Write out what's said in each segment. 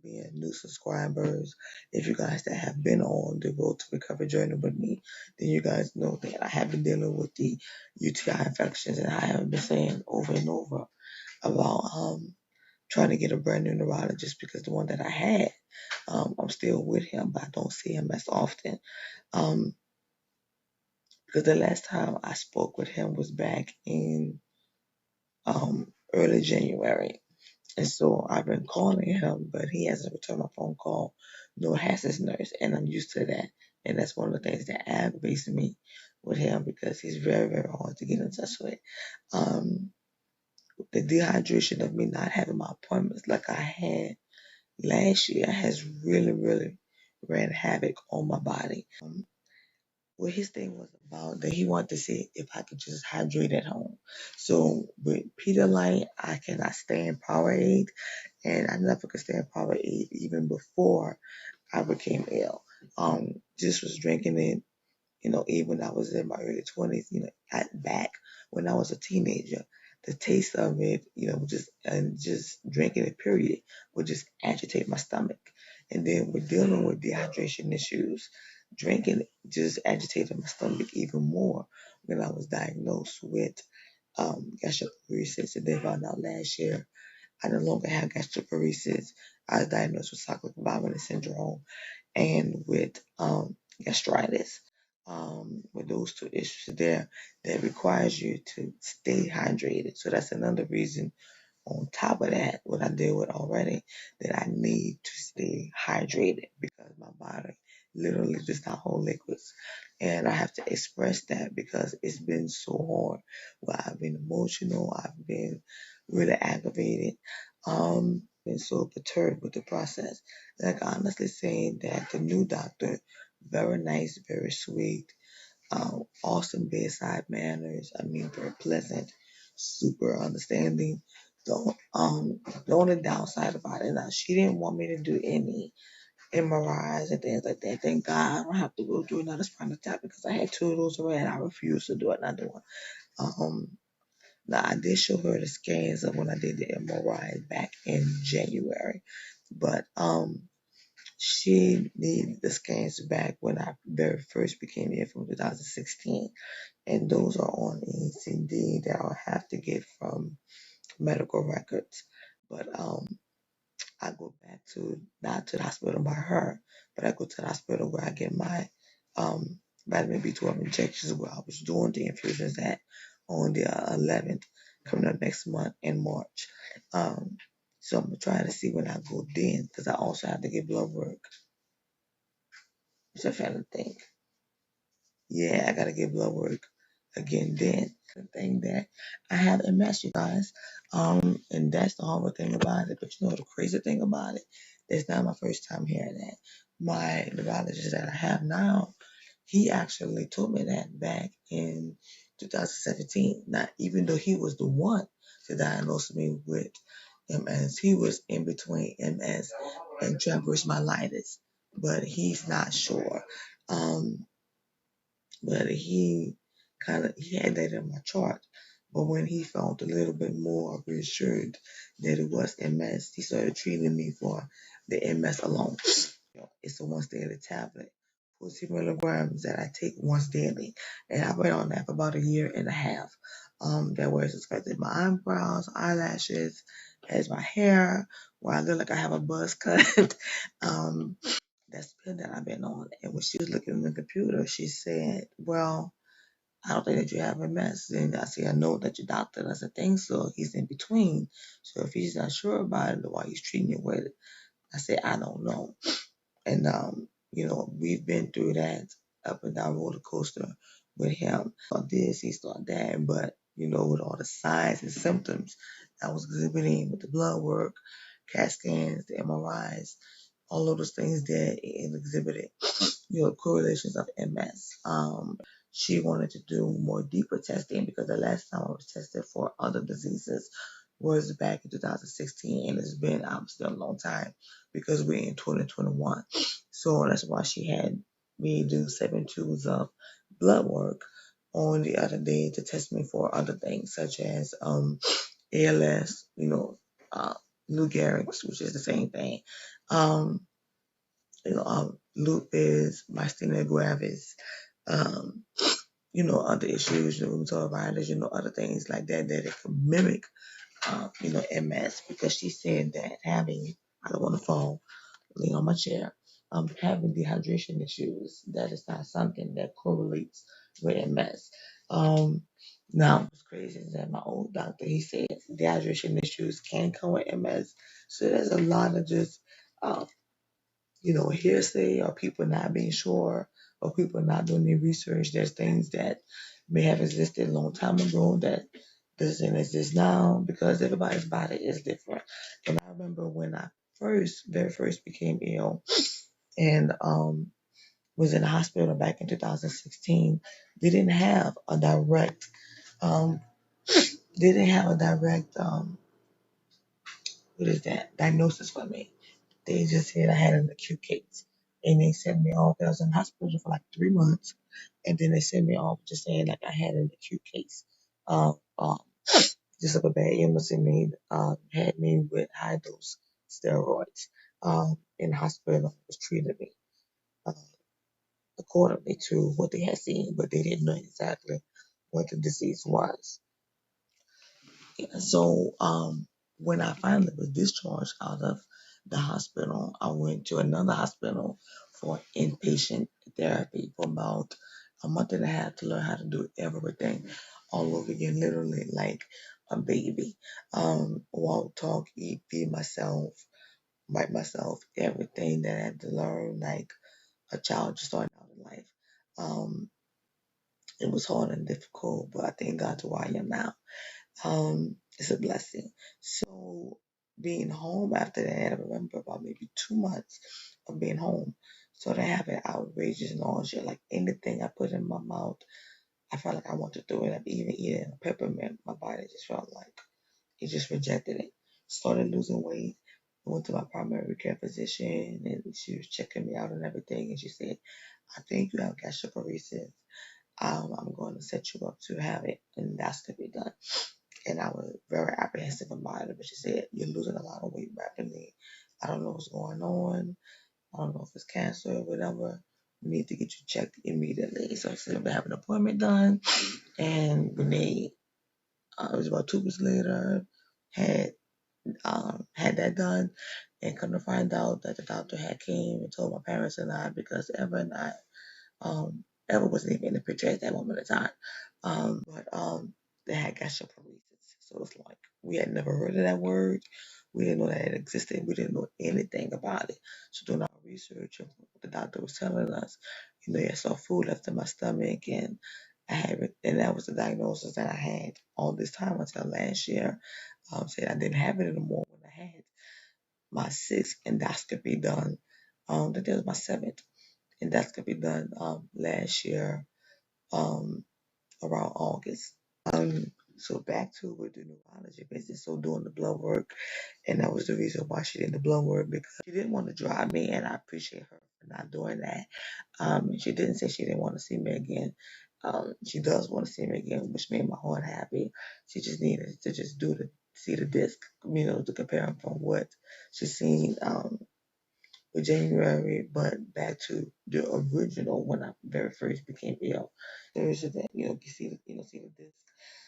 being new subscribers. If you guys that have been on the Road to Recovery journey with me, then you guys know that I have been dealing with the UTI infections, and I have been saying over and over about trying to get a brand new neurologist because the one that I had, I'm still with him, but I don't see him as often. Um, because the last time I spoke with him was back in early January. And so I've been calling him, but he hasn't returned my phone call, nor has his nurse, and I'm used to that. And that's one of the things that aggravates me with him because he's very, very hard to get in touch with. Um, the dehydration of me not having my appointments like I had last year has really, really ran havoc on my body. What his thing was about that he wanted to see if I could just hydrate at home. So with Pedialyte, I cannot stand Powerade, and I never could stand Powerade even before I became ill. Just was drinking it, even when I was in my early 20s, back when I was a teenager. The taste of it, just drinking it, period, would just agitate my stomach. And then we're dealing with dehydration issues. Drinking it just agitated my stomach even more when I was diagnosed with gastroparesis. And then found out last year I no longer have gastroparesis. I was diagnosed with cyclic vomit syndrome and with gastritis. With those two issues there, that requires you to stay hydrated. So that's another reason on top of that, what I deal with already, that I need to stay hydrated because my body literally does not hold liquids. And I have to express that because it's been so hard. Well, I've been emotional, I've been really aggravated, been so perturbed with the process. Like honestly saying that the new doctor, very nice, very sweet, awesome bedside manners. I mean, very pleasant, super understanding. The only downside about it, now she didn't want me to do any MRIs and things like that. Thank God I don't have to go through another spinal tap because I had two of those already and I refused to do another one. Um, Now I did show her the scans of when I did the MRI back in January, but she needed the scans back when I very first became ill from 2016, and those are on ECD that I'll have to get from medical records. But I go back to not to the hospital by her, but I go to the hospital where I get my vitamin B12 injections where I was doing the infusions at on the 11th, coming up next month in March. Um, so I'm trying to see when I go then because I also have to get blood work. So I'm trying to think. Yeah, I gotta get blood work again then. The thing that I have MS, you guys. And that's the horrible thing about it. But you know the crazy thing about it? It's not my first time hearing that. My neurologist that I have now, he actually told me that back in 2017. Not even though he was the one to diagnose me with MS, he was in between MS and transverse myelitis, but he's not sure. Um, but he had that in my chart. But when he felt a little bit more reassured that it was MS, he started treating me for the MS alone. It's a once daily tablet, 40 milligrams that I take once daily. And I've been on that for about a year and a half. That was affected my eyebrows, eyelashes, has my hair, where I look like I have a buzz cut. um, that's the pill that I've been on. And when she was looking at the computer, she said, well, I don't think that you have MS. And I said, I know that your doctor doesn't think so. He's in between. So if he's not sure about it, why he's treating you with it, I said, I don't know. And, we've been through that up and down roller coaster with him. On this, he started that. But, with all the signs and symptoms I was exhibiting with the blood work, CAT scans, the MRIs, all of those things that it exhibited, correlations of MS. She wanted to do more deeper testing because the last time I was tested for other diseases was back in 2016, and it's been obviously a long time because we're in 2021. So that's why she had me do 7 tubes of blood work on the other day to test me for other things such as ALS, uh, Lou Gehrig's, which is the same thing. Um, lupus, myasthenia gravis, um, other issues, rheumatoid arthritis, other things like that that it can mimic, MS, because she said that having, I don't want to fall, laying on my chair, having dehydration issues, that is not something that correlates with MS. Um, Now, what's crazy is that my old doctor, he said dehydration issues can come with MS. So there's a lot of just, uh, hearsay or people not being sure or people not doing their research. There's things that may have existed a long time ago that doesn't exist now because everybody's body is different. And I remember when I very first became ill and was in the hospital back in 2016, they didn't have a direct um, they didn't have a direct what is that diagnosis for me. They just said I had an acute case. And they sent me off. I was in the hospital for like 3 months. And then they sent me off just saying like I had an acute case of just of a bad illness in me, had me with high dose steroids in the hospital, was treating me uh, accordingly to what they had seen, but they didn't know exactly what the disease was. So when I finally was discharged out of the hospital, I went to another hospital for inpatient therapy for about a month and a half to learn how to do everything all over again, literally like a baby. Walk, talk, eat, feed myself, wipe myself, everything that I had to learn like a child just starting out in life. Um, it was hard and difficult, but I thank God to where I am now. It's a blessing. So being home after that, I remember about maybe 2 months of being home. So to have an outrageous nausea, like anything I put in my mouth, I felt like I wanted to throw it up. Even eating a peppermint, my body just felt like it just rejected it. Started losing weight. I went to my primary care physician and she was checking me out and everything. And she said, I think you have gastroparesis. I'm going to set you up to have an endoscopy done. And I was very apprehensive about it. But she said, you're losing a lot of weight rapidly. I don't know what's going on. I don't know if it's cancer or whatever. We need to get you checked immediately. So I said, we have an appointment done. And when it was about 2 weeks later, had had that done. And come to find out that the doctor had came and told my parents and I, because Ever and I Eva wasn't even in the picture at that moment in time. But they had gastroparesis. So it's like we had never heard of that word. We didn't know that it existed. We didn't know anything about it. So doing our research and what the doctor was telling us, I saw food left in my stomach and I had it, and that was the diagnosis that I had all this time until last year. Said I didn't have it anymore when I had my sixth endoscopy done. That was my seventh endoscopy done last year um, around August. So back to with the neurology business, so doing the blood work, and that was the reason why she did the blood work because she didn't want to drive me, and I appreciate her for not doing that. She didn't say she didn't want to see me again. She does want to see me again, which made my heart happy. She just needed to just see the disc, to compare them from what she's seen. With January, but back to the original when I very first became ill. There is that, you see, see the disc.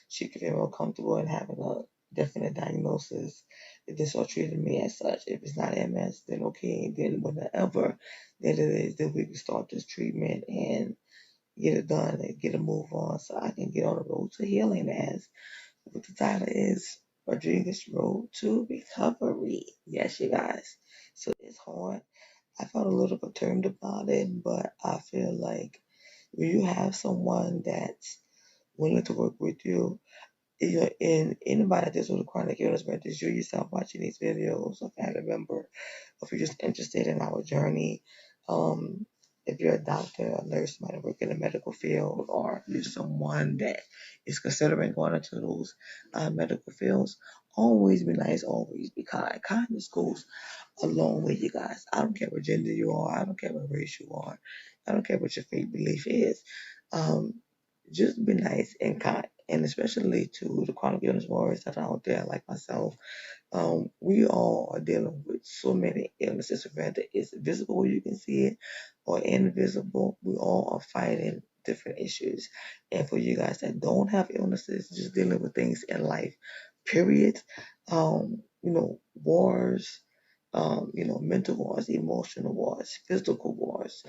She could feel more comfortable in having a definite diagnosis. If they start treating me as such, if it's not MS, then okay, then whatever that it is, then we can start this treatment and get it done and get a move on so I can get on the road to healing as what the title is Rodriguez Road to Recovery. Yes, you guys. So it's hard. I felt a little perturbed about it, but I feel like when you have someone that's willing to work with you, and anybody that's with a chronic illness, whether it's you yourself watching these videos, or family member, if you're just interested in our journey, um, if you're a doctor, a nurse, somebody work in the medical field, or you're someone that is considering going into those medical fields, always be nice, always be kind. Kindness goes a long way, you guys. I don't care what gender you are. I don't care what race you are. I don't care what your faith belief is. Um, just be nice and kind and especially to the chronic illness warriors that are out there like myself. We all are dealing with so many illnesses, whether it's visible where you can see it or invisible. We all are fighting different issues. And for you guys that don't have illnesses, just dealing with things in life, period. Wars, mental wars, emotional wars, physical wars,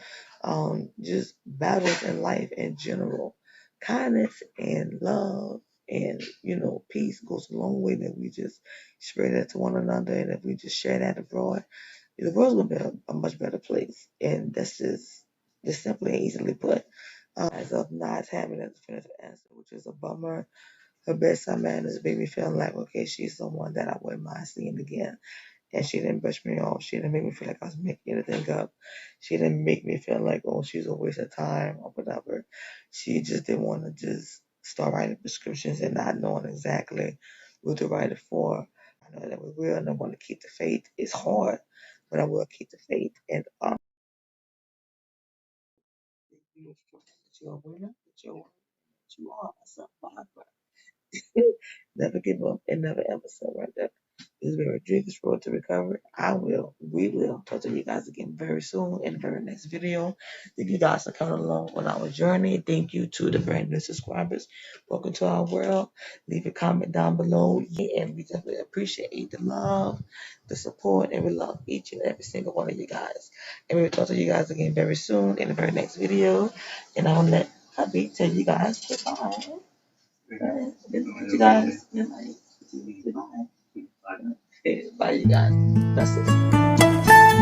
just battles in life in general. Kindness and love and peace goes a long way that we just spread that to one another, and if we just share that abroad, the world's gonna be a much better place. And that's just simply and easily put. As of not having a definitive answer, which is a bummer. Her bedside manners made me feel like, okay, she's someone that I wouldn't mind seeing again. And she didn't brush me off. She didn't make me feel like I was making anything up. She didn't make me feel like, oh, she's a waste of time or whatever. She just didn't want to just start writing prescriptions and not knowing exactly what to write it for. I know that we will, and I want to keep the faith. It's hard, but I will keep the faith. And you're a winner, that you are a survivor. Never give up and never ever surrender. This is very Rodriguez Road to Recovery. We will talk to you guys again very soon in the very next video. Thank you guys for coming along on our journey. Thank you to the brand new subscribers. Welcome to our world. Leave a comment down below. Yeah, and we definitely appreciate the love, the support, and we love each and every single one of you guys. And we will talk to you guys again very soon in the very next video. And I'll let Hubby tell you guys goodbye. You guys, good night. Goodbye. Bye, you guys. That's it.